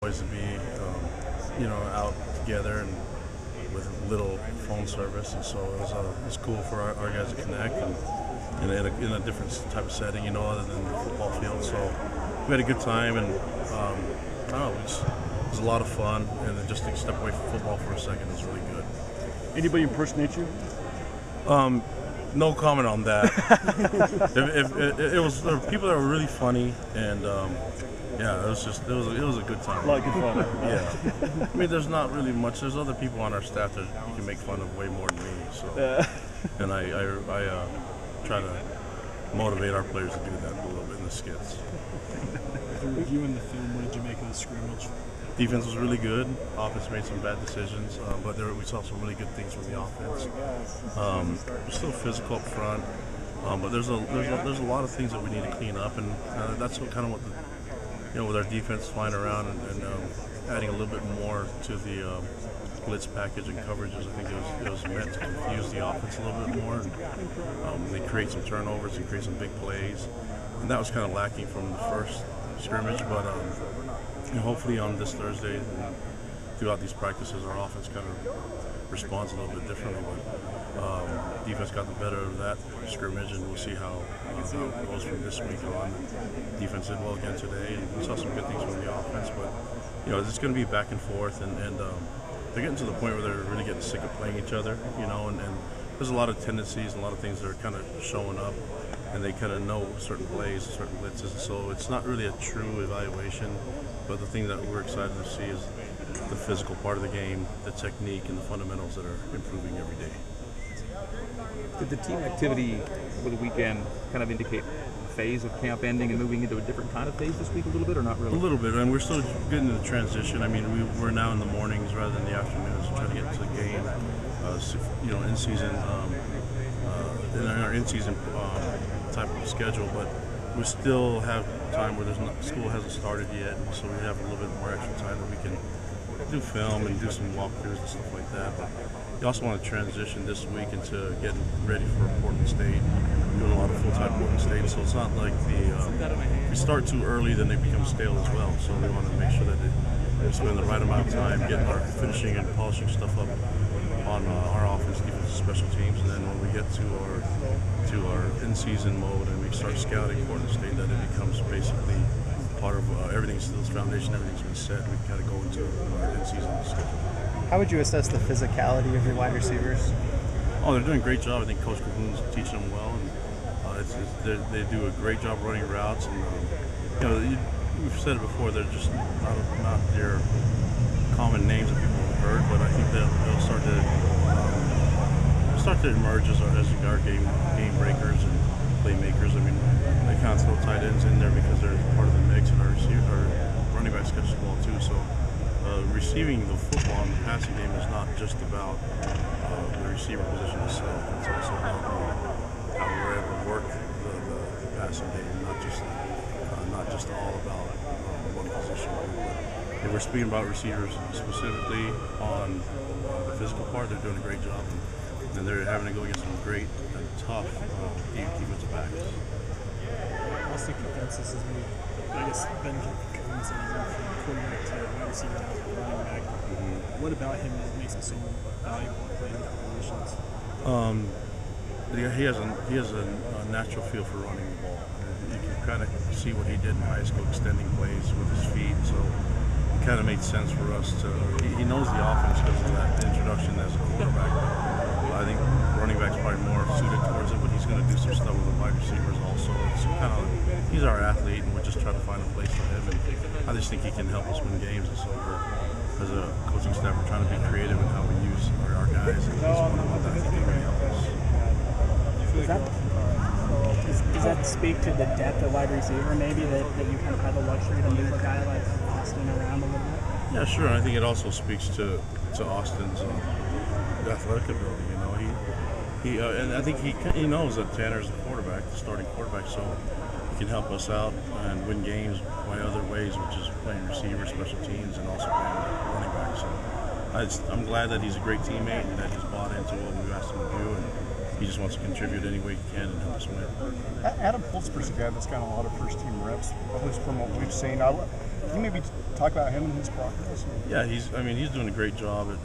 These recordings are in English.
Always to be, out together and with little phone service, and so it was cool for our guys to connect and in a different type of setting, other than the football field. So we had a good time, and I don't know, it was a lot of fun, and then just to step away from football for a second was really good. Anybody impersonate you? No comment on that. There were people that were really funny, and yeah, it was a good time. A lot of good fun. Yeah. I mean, there's not really much. There's other people on our staff that you can make fun of way more than me. So, and I try to motivate our players to do that a little bit in the skits. After reviewing the film, what did you make of the scrimmage? Defense was really good. Offense made some bad decisions, but we saw some really good things from the offense. We're still physical up front, but there's a lot of things that we need to clean up, and that's what with our defense flying around and adding a little bit more to the blitz package and coverages. I think it was meant to confuse the offense a little bit more. And, they create some turnovers and create some big plays, and that was kind of lacking from the first scrimmage. But hopefully on this Thursday and throughout these practices, our offense kind of responds a little bit differently. But defense got the better of that scrimmage, and we'll see how it goes from this week on. Defense did well again today, and we saw some good things from the offense. But it's going to be back and forth, and they're getting to the point where they're really getting sick of playing each other. And there's a lot of tendencies and a lot of things that are kind of showing up, and they kind of know certain plays, certain blitzes. So it's not really a true evaluation. But the thing that we're excited to see is the physical part of the game, the technique, and the fundamentals that are improving every day. Did the team activity over the weekend kind of indicate the phase of camp ending and moving into a different kind of phase this week a little bit, or not really? A little bit, and we're still getting into the transition. I mean, we're now in the mornings rather than the afternoons, trying to get into the game, in season, in our in-season type of schedule, but we still have time where school hasn't started yet, so we have a little bit more extra time that we can do film and do some walkthroughs and stuff like that. But you also want to transition this week into getting ready for Portland State, doing a lot of full-time Portland State, so it's not like if we start too early, then they become stale as well. So we want to make sure that they spend the right amount of time getting our finishing and polishing stuff up on our offense, defense, special teams, and then when we get to our in-season mode and we start scouting Portland State, that it becomes basically part of everything's still foundation, everything's been set. We kind of go into our in-season schedule. How would you assess the physicality of your wide receivers? Oh, they're doing a great job. I think Coach Cahoon's teaching them well, and they do a great job running routes. And we've said it before, they're just not their common names that people have heard, but I think they'll start to emerge as our game breakers and playmakers. I mean, they kind of throw tight ends in there because they're part of the mix, and our running backs catch the ball too. So receiving the football in the passing game is not just about the receiver position itself. It's also about how we're able to work the passing game, not just all about one position. But if we're speaking about receivers specifically on the physical part, they're doing a great job, and they're having to go against some great and tough defensive backs. What's the consensus is moved? I guess Benjamin comes in from quarterback to wide receiver to running back. Mm-hmm. What about him that makes him so valuable in playing different positions? He has a natural feel for running the ball. You can kind of see what he did in high school, extending plays with his feet. So it kind of made sense for us to. He knows the offense because of that introduction as a quarterback. I think running back's probably more suited towards it, but he's going to do some stuff with the wide receivers also. It's kind of he's our athlete, and we're just trying to find a place for him. And I just think he can help us win games. And so as a coaching staff, we're trying to be creative in how we use our guys. And he's one of them that I think can really help us. Does that speak to the depth of wide receiver, maybe that you kind of have the luxury to move a guy like Austin around a little bit? Yeah, sure. I think it also speaks to Austin's athletic ability. And I think he knows that Tanner's the quarterback, the starting quarterback, so he can help us out and win games by other ways, which is playing receiver, special teams, and also playing running back. So I'm glad that he's a great teammate and that he's bought into what we asked him to do, and he just wants to contribute any way he can and help us win. Adam Holtzberg's a guy that's got a lot of first-team reps, at least from what we've seen. Can you maybe talk about him and his progress? Yeah, he's doing a great job I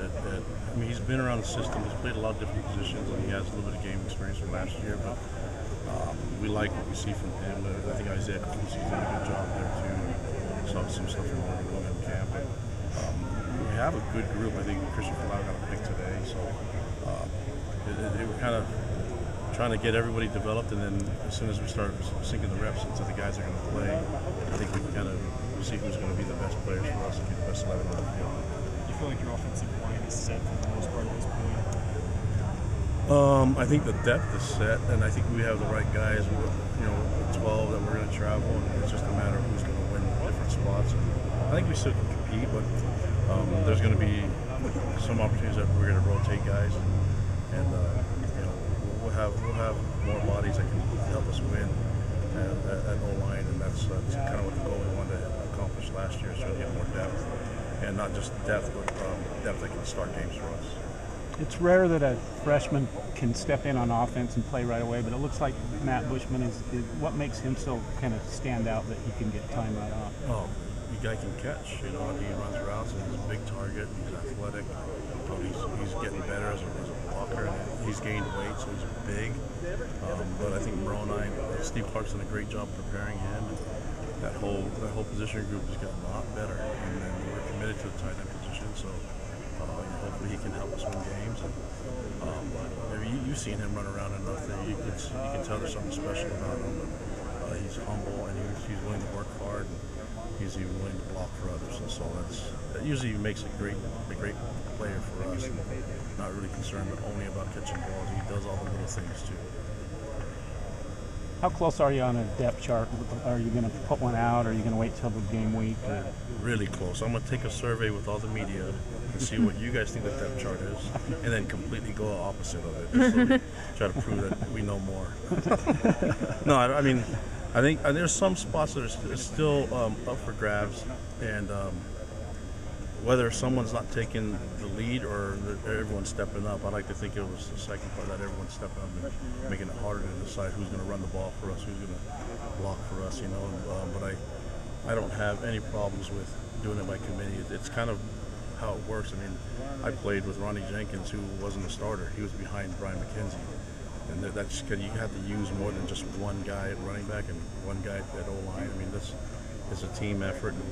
mean, he's been around the system. He's played a lot of different positions, and he has a little bit of game experience from last year. But we like what we see from him. I think Isaiah Clousey's doing a good job there too. Saw some stuff from Morgan camp. But, we have a good group. I think Christian Falau got a pick today, so they were kind of trying to get everybody developed, and then as soon as we start sinking the reps into the guys that are going to play, I think we can kind of see who's going to be the best players for us and get the best 11 on the field. Do you feel like your offensive line is set for the most part at this point? I think the depth is set, and I think we have the right guys. With 12 that we're going to travel, and it's just a matter of who's going to win different spots. And I think we still can compete, but there's going to be some opportunities that we're going to rotate guys, and we'll have more bodies that can help us win at O-line, and that's kind of what the goal we wanted to accomplish last year, is trying to get more depth, and not just depth, but depth that can start games for us. It's rare that a freshman can step in on offense and play right away, but it looks like Matt Bushman is what makes him so kind of stand out, that he can get time right off. Oh, the guy can catch. He runs routes, and he's a big target. He's athletic. He's getting better as a blocker, and he's gained weight, so he's big. But I think Moroni, Steve Clark's done a great job preparing him. And that whole position group has gotten a lot better, and then we're committed to the tight end position. So hopefully he can help us win games. And maybe you've seen him run around enough that you can tell there's something special about him. But he's humble, and he's willing to work hard. And he's even willing to block for others, and so that usually makes a great player for us. And not really concerned only about catching balls. He does all the little things too. How close are you on a depth chart? Are you going to put one out, or are you going to wait till the game week? Or? Really close. I'm going to take a survey with all the media and see what you guys think the depth chart is, and then completely go opposite of it. Just so we try to prove that we know more. No, I mean, I think there's some spots that are still up for grabs, and whether someone's not taking the lead or everyone's stepping up. I like to think it was the second part, that everyone's stepping up and making it harder to decide who's going to run the ball for us, who's going to block for us, But I don't have any problems with doing it by committee. It's kind of how it works. I mean, I played with Ronnie Jenkins, who wasn't a starter. He was behind Brian McKenzie. And that's because you have to use more than just one guy at running back and one guy at O-line. I mean, it's a team effort. And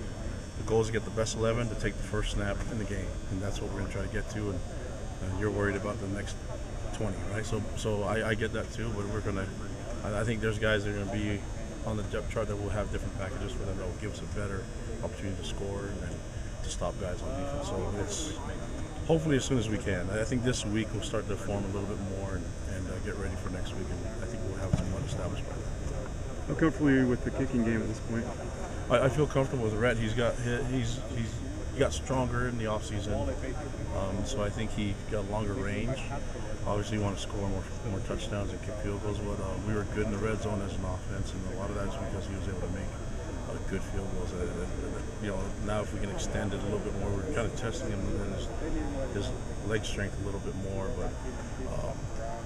the goal is to get the best 11 to take the first snap in the game, and that's what we're going to try to get to. And you're worried about the next 20, right? So I get that too, but we're going to. I think there's guys that are going to be on the depth chart that will have different packages for them that will give us a better opportunity to score and to stop guys on defense. So it's hopefully as soon as we can. I think this week we'll start to form a little bit more and get ready for next week, and I think we'll have someone established by then. How comfortable are you with the kicking game at this point? I feel comfortable with Rhett. He got stronger in the offseason, so I think he got longer range. Obviously, you want to score more touchdowns and kick field goals, but we were good in the red zone as an offense, and a lot of that is because he was able to make good field goals. Now if we can extend it a little bit more, we're kind of testing him and his leg strength a little bit more, but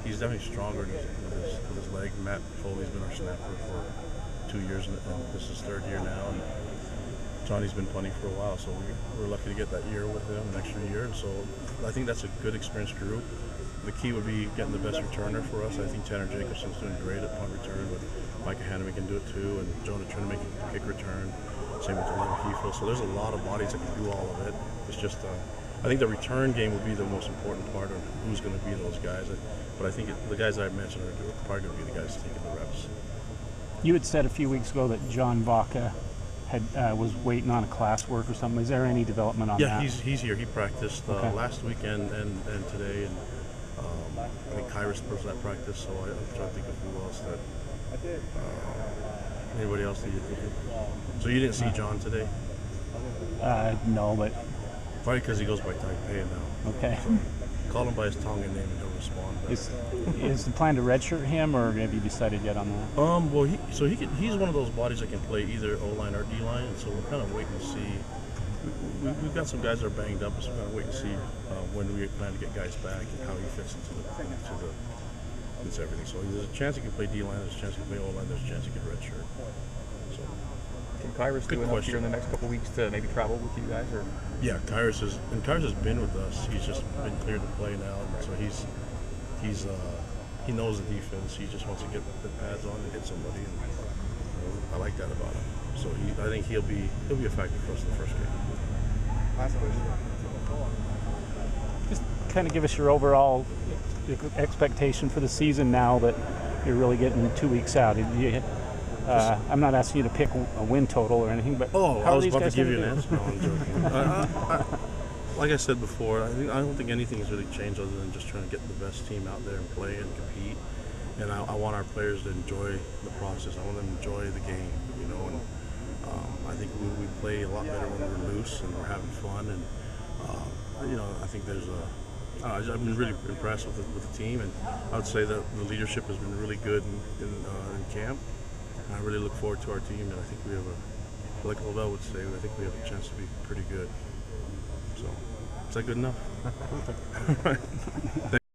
he's definitely stronger with his leg. Matt Foley's been our snapper for 2 years, and this is his third year now. And Johnny's been punting for a while, so we're lucky to get that year with him, an extra year. And so I think that's a good experienced group. The key would be getting the best returner for us. I think Tanner Jacobson's doing great at punt return, but Micah Hanneman can do it too, and Jonah trying to make a kick return. Same with Dylan Kiefer. So there's a lot of bodies that can do all of it. It's just, I think the return game would be the most important part of who's going to be those guys. But I think the guys that I mentioned are probably going to be the guys taking the reps. You had said a few weeks ago that John Vaca was waiting on a classwork or something. Is there any development on that? Yeah, he's here. He practiced last weekend and today, and I think Kyrus was at practice. So I'm trying to think of who else that. Anybody else that you think of? So you didn't see John today? No, but Probably because he goes by Taipei now. okay. Call him by his Tongan name and he'll respond. Is the plan to redshirt him, or have you decided yet on that? Well, he's one of those bodies that can play either O-line or D-line, and so we're kind of waiting to see. We've got some guys that are banged up, so we're going to wait and see when we plan to get guys back and how he fits into everything. So there's a chance he can play D-line, there's a chance he can play O-line, there's a chance he can redshirt. So. Can Kyrus do Good enough question. here in the next couple weeks to maybe travel with you guys? Or Yeah, Kyrus has been with us. He's just been cleared to play now, so he knows the defense. He just wants to get the pads on and hit somebody, and I like that about him. So I think he'll be a factor for us in the first game. Last question. Just kind of give us your overall expectation for the season now that you're really getting 2 weeks out. I'm not asking you to pick a win total or anything, but Oh, how I are was these about guys to give you gonna an do? answer. No, I'm joking. Like I said before, I don't think anything has really changed other than just trying to get the best team out there and play and compete. And I want our players to enjoy the process. I want them to enjoy the game, you know. And I think we play a lot better when we're loose and we're having fun. And you know, I think I've been really impressed with the team, and I would say that the leadership has been really good in camp. And I really look forward to our team, and I think we have like Lavelle would say, I think we have a chance to be pretty good. So, is that good enough?